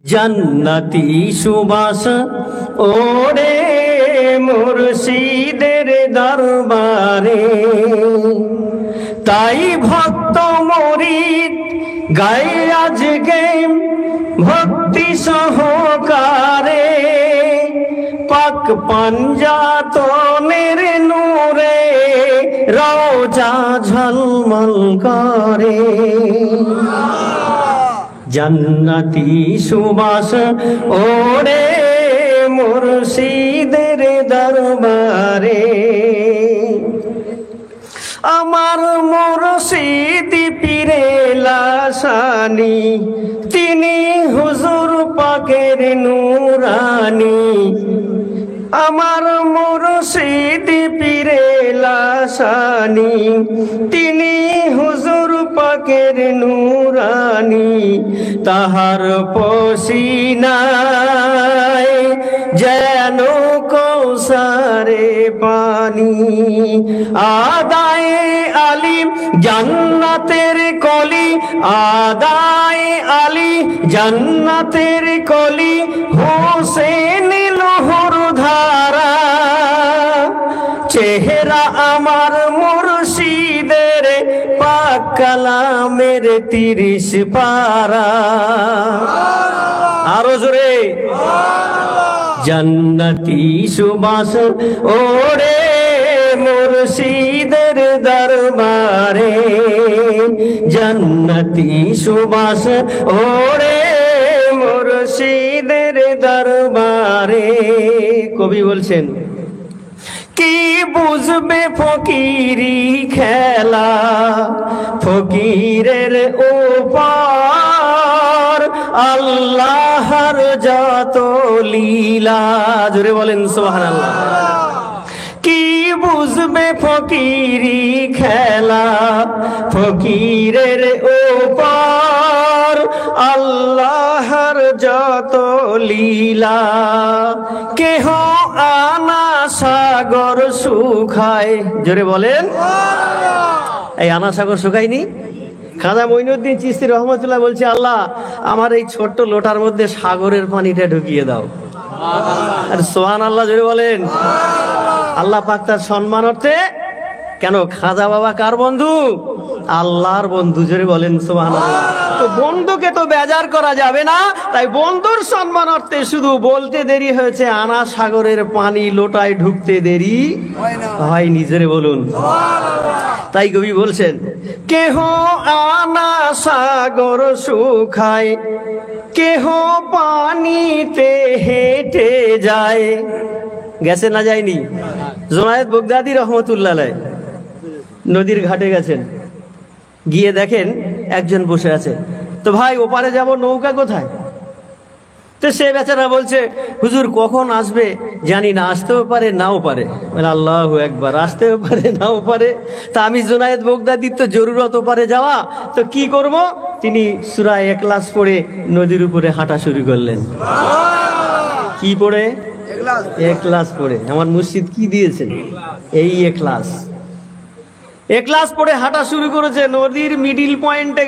জান্নাতি সুবাস ওরে মুর্শিদের দরবারে, তাই ভক্ত মুরিদ গায়ে আজকে ভক্তি সহকারে, পাক পাঞ্জাতনের নূরে রওজা ঝলমল করে। জান্নাতি সুবাস ওরে মুর্শিদের দরবারে, আমার মুর্শিদ পীরে লাসানি, তিনি হুজুর পাকের নূরানি। আমার মুর্শিদ পীরে লাসানি, তিনি হুজুর পাকের নূরানি। তাহার পসিনায় যেন কৌসারে পানি, আদায়ে আলী জান্নাতের কলি, আদায়ে আলী জান্নাতের কলি, হোসেন লোহর ধারা। চেহারা আমার মুর্শিদের, পাক কালামের 30 পারা। আরো জোরে জান্নাতি সুবাস ওরে মুর্শিদের দরবারে, জান্নাতি সুবাস ওরে মুর্শিদের দরবারে। কবি বলছেন, কি বুঝবে ফকিরি খেলা, ফকিরের উপর আল্লাহর যত লীলা। জোরে বলেন সুবহানাল্লাহ। কি বুঝবে ফকিরি খেলা, ফকিরের উপর আল্লাহর যত লীলা। কেহ আনা সাগর শুকায়, জোরে বলেন। এই আনা সাগর শুকায়নি? খাজা মঈনুদ্দিন চিশতি রহমতুল্লাহ বলছে, আল্লাহ আমার এই ছোট্ট লোটার মধ্যে সাগরের পানিটা ঢুকিয়ে দাও। আর সুবহানাল্লাহ জোরে বলেন। আল্লাহ পাক তার সম্মানার্থে, কেন খাজা বাবা কার বন্ধু? আল্লাহর বন্ধু। জোরে বলেন সুবহানাল্লাহ। তো বন্ধুকে তো বেজার করা যাবে না, তাই বন্ধুর সম্মানার্থে শুধু বলতে দেরি হয়েছে, আনা সাগরের পানি লোটায় ঢুকতে দেরি হয়নি। জোরে বলুন। তাই কবি বলছেন, কেহ আনা সাগর শুকায়, কেহ পানিতে হেঁটে যায়। গেছে না যায়নি? জুনায়েদ বাগদাদি রহমতুল্লাহ আলাইহি নদীর ঘাটে গেছেন, গিয়ে দেখেন একজন বসে আছে। তো ভাই ওপারে যাব, নৌকা কোথায়? তো সে বেচারা বলছে, হুজুর কখন আসবে জানি না, আসতেও পারে নাও পারে। আল্লাহু আকবার, আসতেও পারে নাও পারে। তা আমি জুনায়েদ বাগদাদির তো জরুরত ওপারে যাওয়া, তো কি করব? তিনি সূরা ইখলাস পড়ে নদীর উপরে হাঁটা শুরু করলেন। কি পড়ে? ইখলাস পড়ে। আমার মুর্শিদ কি দিয়েছেন? এই ইখলাস। ইখলাস পড়ে হাঁটা শুরু করেছে, নদীর মিডিল পয়েন্টে